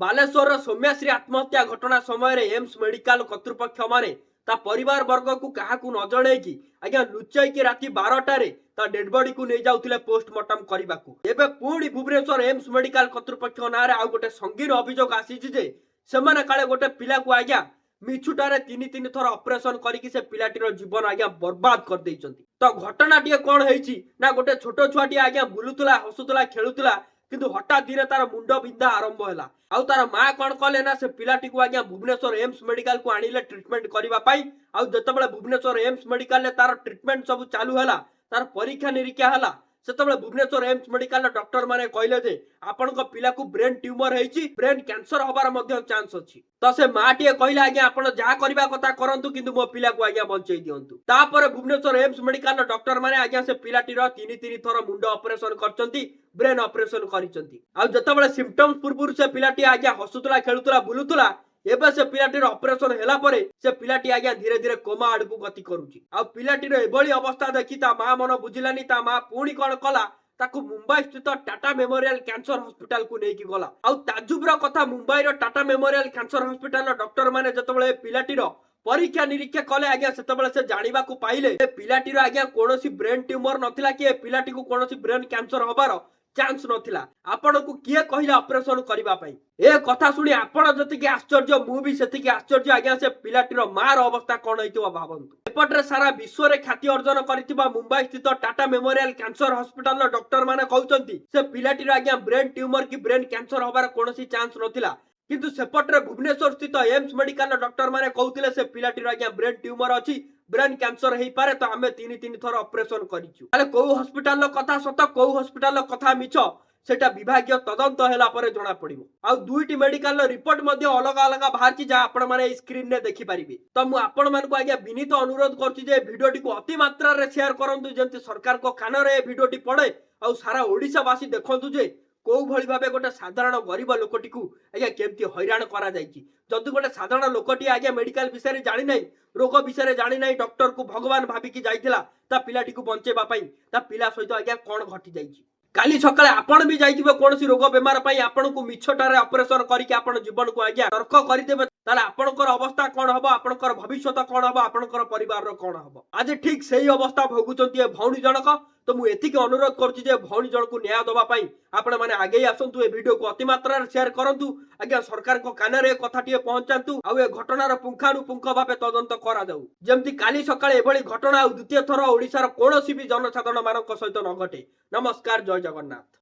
बालेश्वर सौम्याश्री आत्महत्या घटना समय एम्स मेडिकल कर्तृपक्ष माने ता परिवार वर्ग को क्या न जन कि आज्ञा लुचाई राति 12टारे ता डेड बॉडी को नहीं जाउथिले पोस्टमार्टम करने को एबे पुणी भुवनेश्वर एम्स मेडिकल कर्तृपक्ष ना आउ गोटे संगीन अभियोग आसी जे सेमाने काले गोटे पिला को आज्ञा मिछुटारे तीन तीन थर ऑपरेशन करके से पिलाटीर जीवन आज्ञा बर्बाद कर देइचंती। तो घटना टी कौन है ना गोटे छोट छुआटी आज्ञा बुलुतला हसुतला खेलुतला किंतु हठात दिन तार मुंड बिंधा आरंभ है आउ तार माँ कौन कले ना से पिलाटी को आज्ञा भुवनेश्वर एम्स मेडिकल को आनिले ट्रीटमेंट करने आउ जतबेले भुवनेश्वर एम्स मेडिकल ले तार ट्रीटमेंट सब चालू है तार परीक्षा निरीक्षा है सेतबेले भुवनेश्वर एम्स मेडिकल डॉक्टर माने कहले जे आपन को पिला को ब्रेन ट्यूमर हेची ब्रेन कैंसर होबार मध्य चांस अछि। तो से माटिए कहले आज्ञा आपण जा करबा कथा करंतु किंतु मो पिला को आज्ञा बंचै दियंतु। तापर भुवनेश्वर एम्स मेडिकल डॉक्टर माने आज्ञा से पिलाटीर तीन तीन थर मुंड ऑपरेशन करचंती ब्रेन ऑपरेशन करिचंती। आ जतबेले सिम्पटम्स पूर्व से पिलाटी आज्ञा हसुतला खेलुतला बुलुतला एबे से पिलाटीर ऑपरेशन हैला परे से पिलाटी आज्ञा धीरे धीरे कोमा आडकू गति करूची। आ पिलाटीर एभली अवस्था देखि ता मां मन बुझिलानी ता मां पुणी कोन कला ताकू मुंबई स्थित टाटा मेमोरियल कैंसर हॉस्पिटल को लेकी गला। आ ताजुबर कथा मुंबई रो Tata memorial cancer hospital doctor माने जतबेले पिलाटीर परीक्षा निरीक्षा कले आज्ञा सेतबेले से जानिबा को पाइले पिलाटीर आज्ञा कोनोसी ब्रेन ट्यूमर नथिला कि पिलाटी को कोनोसी ब्रेन कैंसर होबार चांस नथिला। आपण को किए कहिला ऑपरेशन करबा पई ए कथा सुनी आपण जति आश्चर्य मु भी सेति आश्चर्य आज्ञा से पिलाटीर मार अवस्था कोन हेतिबा भाबंतु। एपटरे सारा विश्व रे ख्याति अर्जन करथिबा मुंबई स्थित Tata memorial cancer hospital doctor माने कहउचंती से पिलाटीर आज्ञा ब्रेन ट्यूमर की ब्रेन कैंसर होबार कोनोसी चांस नथिला किंतु सेपटरे भुवनेश्वर स्थित एम्स मेडिकल डॉक्टर माने कहउतिले से पिलाटीर आज्ञा ब्रेन ट्यूमर अछि ब्रेन कैंसर हेई पारे तो आमे तीन तीन थर ऑपरेशन करिछु। ताले को हॉस्पिटल कथा सत को हॉस्पिटल कथा मिछ सेटा विभागीय तदंत हैला परे जणा पड़िबो। आ दुईटी मेडिकल रिपोर्ट मध्ये अलग अलग बाहरची जा आपण माने स्क्रीन रे देखि पारिबे। तो मु आपण मान को आज्ञा विनीत अनुरोध करछि जे वीडियोटी को अति मात्रा रे शेयर करंतु जेंति सरकार को कान रे वीडियोटी पड़े आ सारा ओडिसा वासी देखंतु जे को भली भाबे गोटे साधारण गरीब लोकटी को आज्ञा केमती हैरान करा जायछि। जदि गोटे साधारण लोकटी आज्ञा मेडिकल विषय रे जानि नै रोग विषय जानि नै डॉक्टर को भगवान भाबिकी जाइथिला ता पिलाटी को बंचेबा पई ता पिला सहित आज्ञा कोन घटी जाइछि। काली सकाळे आपण भी जाइथिबे कोनसी रोग बेमार पई आपण को मिछटारे ऑपरेशन करिके आपण जीवन को आज्ञा तर्क करिदेबे ताले आपणकर अवस्था कोन हबो आपणकर भविष्यत कोन हबो आपणकर परिवार रो कोन हबो। आज ठीक सेही अवस्था भोगुचंती ए भौणी जनक। तो मु एतिके अनुरोध करछि जे भौणी जन को न्याय दबा पई आपण माने आगे आसंतु ए वीडियो को अति मात्रा रे शेयर करंतु आज्ञा सरकार को कान रे कथाटिए पहुंचांतु आ ए घटनार पुंखानुपुंख भाबे तदंत करा जाऊ जेमति काली सकाळे एभली घटना द्वितीय थर ओडिसा रो कोनोसी भी जनसाधारण मानक सहित न घटे। नमस्कार, जय जगन्नाथ।